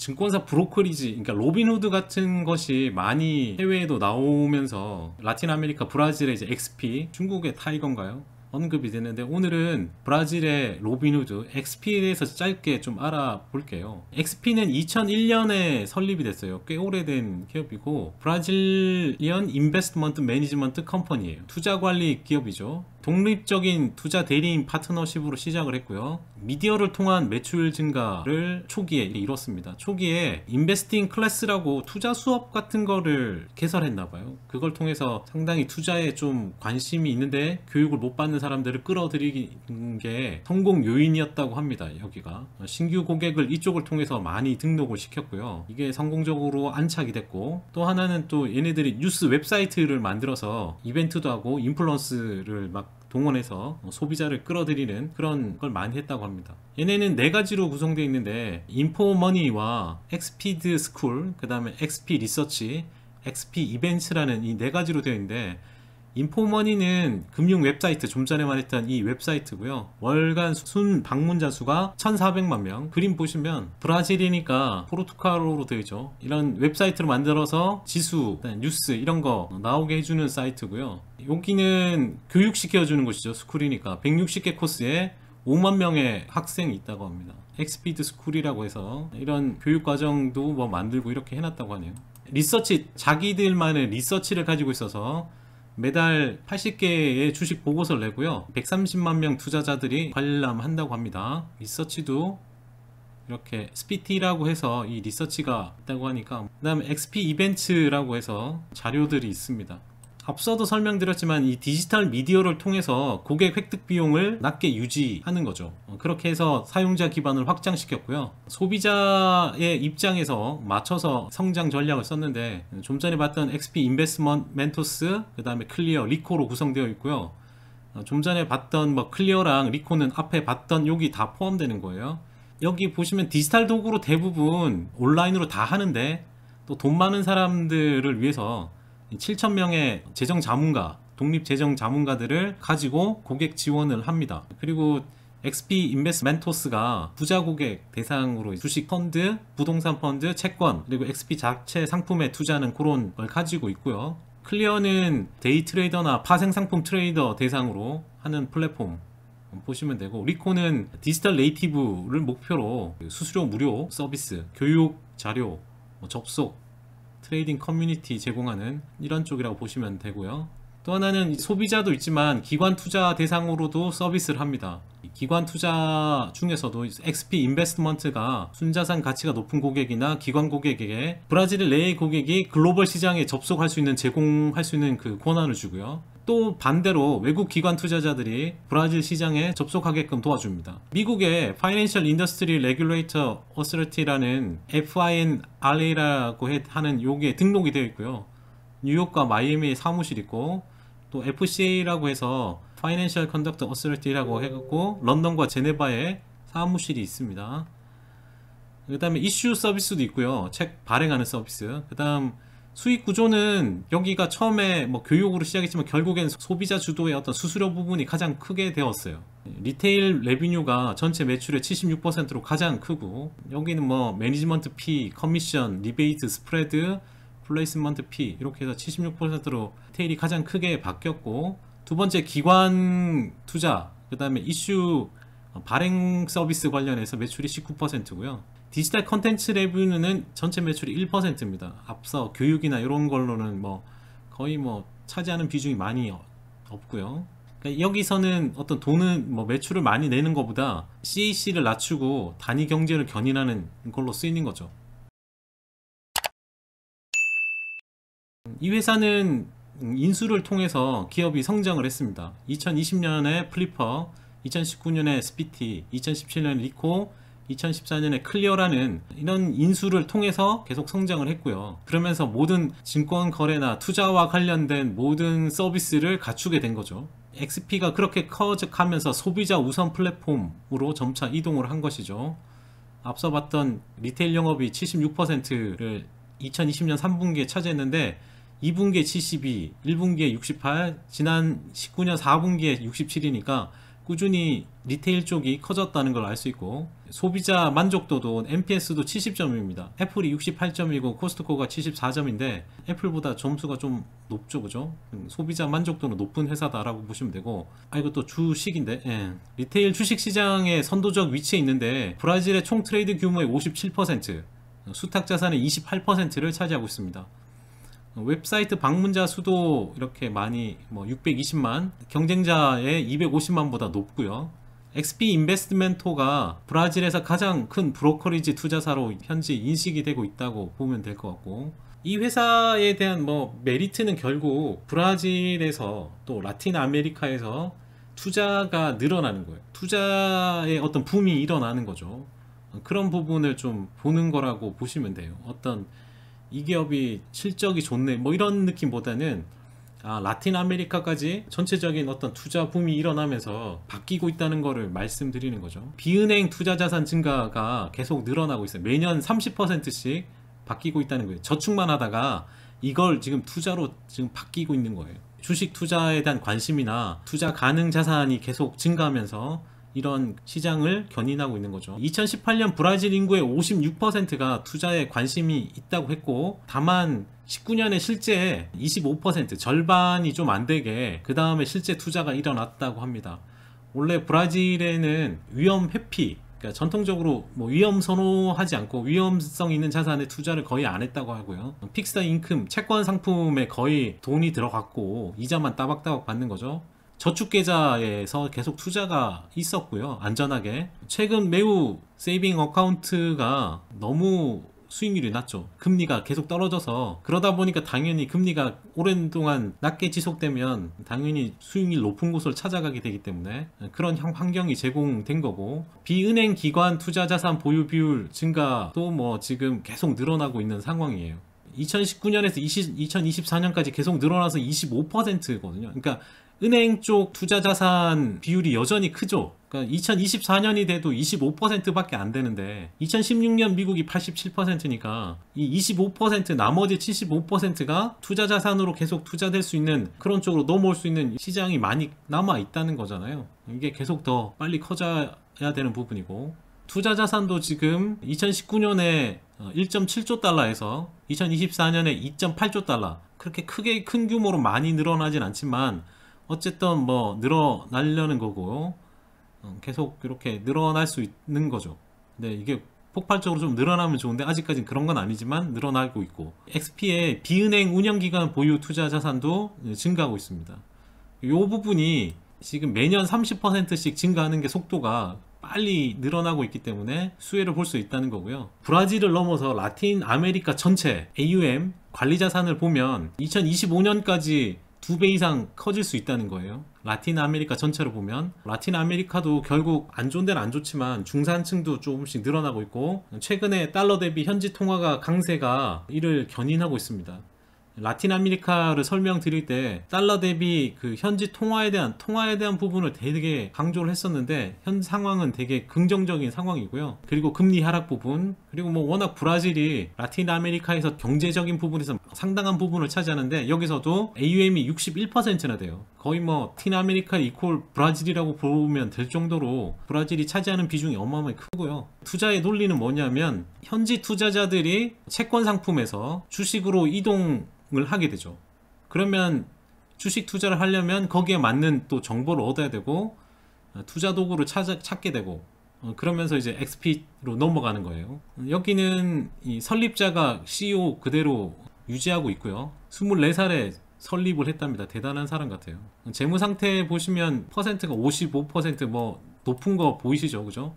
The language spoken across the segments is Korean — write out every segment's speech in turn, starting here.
증권사 브로커리지, 그러니까 로빈후드 같은 것이 많이 해외에도 나오면서 라틴 아메리카, 브라질의 이제 XP, 중국의 타이거인가요? 언급이 됐는데, 오늘은 브라질의 로빈후드 XP에 대해서 짧게 좀 알아볼게요. XP는 2001년에 설립이 됐어요. 꽤 오래된 기업이고, 브라질리언 인베스트먼트 매니지먼트 컴퍼니예요. 투자관리 기업이죠. 독립적인 투자 대리인 파트너십으로 시작을 했고요. 미디어를 통한 매출 증가를 초기에 이뤘습니다. 초기에 인베스팅 클래스라고 투자 수업 같은 거를 개설했나봐요. 그걸 통해서 상당히 투자에 좀 관심이 있는데 교육을 못 받는 사람들을 끌어들이는 게 성공 요인이었다고 합니다. 여기가 신규 고객을 이쪽을 통해서 많이 등록을 시켰고요. 이게 성공적으로 안착이 됐고, 또 하나는 또 얘네들이 뉴스 웹사이트를 만들어서 이벤트도 하고 인플루언스를 막 동원해서 소비자를 끌어들이는 그런 걸 많이 했다고 합니다. 얘네는 4가지로 구성되어 있는데, 인포머니와 엑스피드 스쿨, 그 다음에 엑스피 리서치, 엑스피 이벤트라는 이 4가지로 되어 있는데, 인포머니는 금융 웹사이트, 좀 전에 말했던 이 웹사이트고요. 월간 순 방문자 수가 1400만 명. 그림 보시면 브라질이니까 포르투갈어로 되어 있죠. 이런 웹사이트를 만들어서 지수, 뉴스 이런 거 나오게 해주는 사이트고요. 여기는 교육시켜주는 곳이죠. 스쿨이니까 160개 코스에 5만 명의 학생이 있다고 합니다. 엑스피드 스쿨이라고 해서 이런 교육과정도 뭐 만들고 이렇게 해놨다고 하네요. 리서치, 자기들만의 리서치를 가지고 있어서 매달 80개의 주식 보고서를 내고요. 130만 명 투자자들이 관람한다고 합니다. 리서치도 이렇게 SPT라고 해서 이 리서치가 있다고 하니까, 그 다음에 XP 이벤트라고 해서 자료들이 있습니다. 앞서도 설명드렸지만 이 디지털 미디어를 통해서 고객 획득 비용을 낮게 유지하는 거죠. 그렇게 해서 사용자 기반을 확장시켰고요. 소비자의 입장에서 맞춰서 성장 전략을 썼는데, 좀 전에 봤던 XP 인베스트먼트 멘토스, 그 다음에 클리어, 리코로 구성되어 있고요. 좀 전에 봤던 뭐 클리어랑 리코는 앞에 봤던 여기 다 포함되는 거예요. 여기 보시면 디지털 도구로 대부분 온라인으로 다 하는데, 또 돈 많은 사람들을 위해서 7,000명의 재정 자문가, 독립 재정 자문가들을 가지고 고객 지원을 합니다. 그리고 XP 인베스트먼트가 부자 고객 대상으로 주식 펀드, 부동산 펀드, 채권, 그리고 XP 자체 상품에 투자하는 그런 걸 가지고 있고요. 클리어는 데이 트레이더나 파생 상품 트레이더 대상으로 하는 플랫폼 보시면 되고, 리코는 디지털 네이티브를 목표로 수수료 무료 서비스, 교육 자료, 접속, 트레이딩 커뮤니티 제공하는 이런 쪽이라고 보시면 되고요. 또 하나는 소비자도 있지만 기관 투자 대상으로도 서비스를 합니다. 기관 투자 중에서도 XP 인베스트먼트가 순자산 가치가 높은 고객이나 기관 고객에게 브라질 내의 고객이 글로벌 시장에 접속할 수 있는, 제공할 수 있는 그 권한을 주고요. 또 반대로 외국 기관 투자자들이 브라질 시장에 접속하게끔 도와줍니다. 미국의 Financial Industry Regulator Authority라는 FINRA라고 하는 요게 등록이 되어 있고요. 뉴욕과 마이애미에 사무실 있고, 또 FCA라고 해서 Financial Conduct Authority라고 해갖고 런던과 제네바에 사무실이 있습니다. 그 다음에 이슈 서비스도 있고요. 책 발행하는 서비스. 그 다음 수익 구조는 여기가 처음에 뭐 교육으로 시작했지만 결국엔 소비자 주도의 어떤 수수료 부분이 가장 크게 되었어요. 리테일 레비뉴가 전체 매출의 76%로 가장 크고, 여기는 뭐 매니지먼트 피, 커미션, 리베이트, 스프레드, 플레이스먼트 피 이렇게 해서 76%로 리테일이 가장 크게 바뀌었고, 두 번째 기관 투자, 그 다음에 이슈 발행 서비스 관련해서 매출이 19%고요. 디지털 컨텐츠 레비뉴는 전체 매출이 1%입니다. 앞서 교육이나 이런 걸로는 뭐 거의 뭐 차지하는 비중이 많이 없고요. 그러니까 여기서는 어떤 돈은 뭐 매출을 많이 내는 것보다 CAC를 낮추고 단위 경제를 견인하는 걸로 쓰이는 거죠. 이 회사는 인수를 통해서 기업이 성장을 했습니다. 2020년에 플리퍼, 2019년에 스피티, 2017년에 리코, 2014년에 클리어라는 이런 인수를 통해서 계속 성장을 했고요. 그러면서 모든 증권 거래나 투자와 관련된 모든 서비스를 갖추게 된 거죠. XP가 그렇게 커져가면서 소비자 우선 플랫폼으로 점차 이동을 한 것이죠. 앞서 봤던 리테일 영업이 76%를 2020년 3분기에 차지했는데 2분기에 72, 1분기에 68, 지난 19년 4분기에 67이니까 꾸준히 리테일 쪽이 커졌다는 걸 알 수 있고, 소비자 만족도도 NPS도 70점입니다. 애플이 68점이고 코스트코가 74점인데 애플보다 점수가 좀 높죠, 그죠? 소비자 만족도는 높은 회사다라고 보시면 되고, 이것도 주식인데, 리테일 주식 시장의 선도적 위치에 있는데 브라질의 총 트레이드 규모의 57%, 수탁 자산의 28%를 차지하고 있습니다. 웹사이트 방문자 수도 이렇게 많이 620만, 경쟁자의 250만보다 높고요. XP 인베스트멘토가 브라질에서 가장 큰 브로커리지 투자사로 현재 인식이 되고 있다고 보면 될 것 같고, 이 회사에 대한 메리트는 결국 브라질에서 또 라틴 아메리카에서 투자가 늘어나는 거예요. 투자의 어떤 붐이 일어나는 거죠. 그런 부분을 좀 보는 거라고 보시면 돼요. 어떤 이 기업이 실적이 좋네 이런 느낌보다는 라틴 아메리카까지 전체적인 어떤 투자 붐이 일어나면서 바뀌고 있다는 거를 말씀드리는 거죠. 비은행 투자 자산 증가가 계속 늘어나고 있어요. 매년 30%씩 바뀌고 있다는 거예요. 저축만 하다가 이걸 지금 투자로 지금 바뀌고 있는 거예요. 주식 투자에 대한 관심이나 투자 가능 자산이 계속 증가하면서 이런 시장을 견인하고 있는 거죠. 2018년 브라질 인구의 56%가 투자에 관심이 있다고 했고, 다만 19년에 실제 25%, 절반이 좀 안 되게 그 다음에 실제 투자가 일어났다고 합니다. 원래 브라질에는 위험 회피, 그러니까 전통적으로 위험 선호하지 않고 위험성 있는 자산에 투자를 거의 안 했다고 하고요. 픽스 인컴, 채권 상품에 거의 돈이 들어갔고 이자만 따박따박 받는 거죠. 저축계좌에서 계속 투자가 있었고요. 안전하게. 최근 매우 세이빙 어카운트가 너무 수익률이 낮죠. 금리가 계속 떨어져서, 그러다 보니까 당연히 금리가 오랜 동안 낮게 지속되면 당연히 수익률 높은 곳을 찾아가게 되기 때문에 그런 환경이 제공된 거고, 비은행 기관 투자 자산 보유 비율 증가도 지금 계속 늘어나고 있는 상황이에요. 2019년에서 2024년까지 계속 늘어나서 25%거든요. 그러니까 은행 쪽 투자 자산 비율이 여전히 크죠. 그러니까 2024년이 돼도 25%밖에 안 되는데 2016년 미국이 87%니까 이 25% 나머지 75%가 투자 자산으로 계속 투자될 수 있는 그런 쪽으로 넘어올 수 있는 시장이 많이 남아 있다는 거잖아요. 이게 계속 더 빨리 커져야 되는 부분이고, 투자 자산도 지금 2019년에 1.7조 달러에서 2024년에 2.8조 달러, 그렇게 크게 큰 규모로 많이 늘어나진 않지만 어쨌든 늘어나려는 거고, 계속 이렇게 늘어날 수 있는 거죠. 근데 이게 폭발적으로 좀 늘어나면 좋은데 아직까지는 그런 건 아니지만 늘어나고 있고, XP의 비은행 운영기관 보유 투자 자산도 증가하고 있습니다. 이 부분이 지금 매년 30%씩 증가하는 게 속도가 빨리 늘어나고 있기 때문에 수혜를 볼 수 있다는 거고요. 브라질을 넘어서 라틴 아메리카 전체 AUM 관리 자산을 보면 2025년까지 2배 이상 커질 수 있다는 거예요. 라틴 아메리카 전체로 보면 라틴 아메리카도 결국 안 좋은 데는 안 좋지만 중산층도 조금씩 늘어나고 있고, 최근에 달러 대비 현지 통화가 강세가 이를 견인하고 있습니다. 라틴 아메리카를 설명드릴 때 달러 대비 그 현지 통화에 대한 부분을 되게 강조를 했었는데, 현 상황은 되게 긍정적인 상황이고요. 그리고 금리 하락 부분, 그리고 워낙 브라질이 라틴 아메리카에서 경제적인 부분에서 상당한 부분을 차지하는데 여기서도 AUM이 61%나 돼요. 거의 라틴 아메리카 이퀄 브라질이라고 보면 될 정도로 브라질이 차지하는 비중이 어마어마하게 크고요. 투자의 논리는 뭐냐면 현지 투자자들이 채권 상품에서 주식으로 이동을 하게 되죠. 그러면 주식 투자를 하려면 거기에 맞는 또 정보를 얻어야 되고 투자 도구를 찾게 되고, 그러면서 이제 XP로 넘어가는 거예요. 여기는 이 설립자가 CEO 그대로 유지하고 있고요. 24살에 설립을 했답니다. 대단한 사람 같아요. 재무 상태 보시면 퍼센트가 55% 높은 거 보이시죠, 그죠?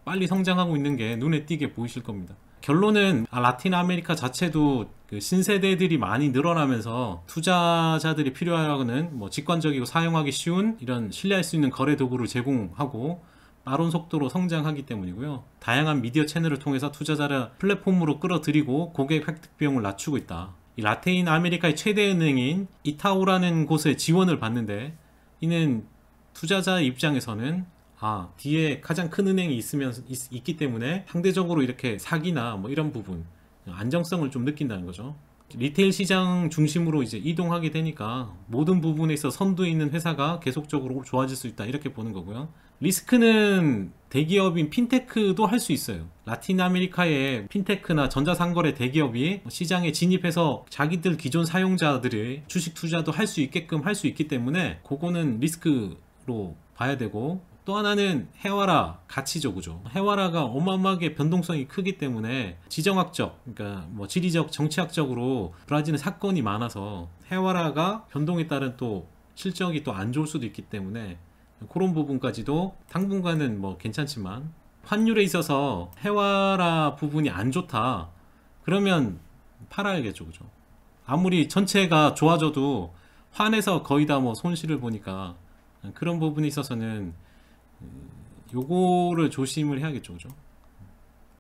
빨리 성장하고 있는 게 눈에 띄게 보이실 겁니다. 결론은 라틴 아메리카 자체도 그 신세대들이 많이 늘어나면서 투자자들이 필요하는 직관적이고 사용하기 쉬운 이런 신뢰할 수 있는 거래 도구를 제공하고 빠른 속도로 성장하기 때문이고요. 다양한 미디어 채널을 통해서 투자자를 플랫폼으로 끌어들이고 고객 획득 비용을 낮추고 있다. 이 라틴 아메리카의 최대 은행인 이타우라는 곳에 지원을 받는데, 이는 투자자의 입장에서는 뒤에 가장 큰 은행이 있기 때문에 상대적으로 이렇게 사기나 이런 부분 안정성을 좀 느낀다는 거죠. 리테일 시장 중심으로 이제 이동하게 되니까 모든 부분에 있어 선두에 있는 회사가 계속적으로 좋아질 수 있다 이렇게 보는 거고요. 리스크는 대기업인 핀테크도 할 수 있어요. 라틴 아메리카의 핀테크나 전자상거래 대기업이 시장에 진입해서 자기들 기존 사용자들의 주식 투자도 할 수 있게끔 할 수 있기 때문에 그거는 리스크로 봐야 되고, 또 하나는 해와라 가치죠, 그죠? 해와라가 어마어마하게 변동성이 크기 때문에 지정학적, 그러니까 뭐 지리적, 정치학적으로 브라질은 사건이 많아서 해와라가 변동에 따른 또 실적이 또 안 좋을 수도 있기 때문에 그런 부분까지도 당분간은 뭐 괜찮지만, 환율에 있어서 해와라 부분이 안 좋다 그러면 팔아야겠죠, 그죠? 아무리 전체가 좋아져도 환에서 거의 다 뭐 손실을 보니까 그런 부분에 있어서는 요거를 조심을 해야겠죠, 그죠?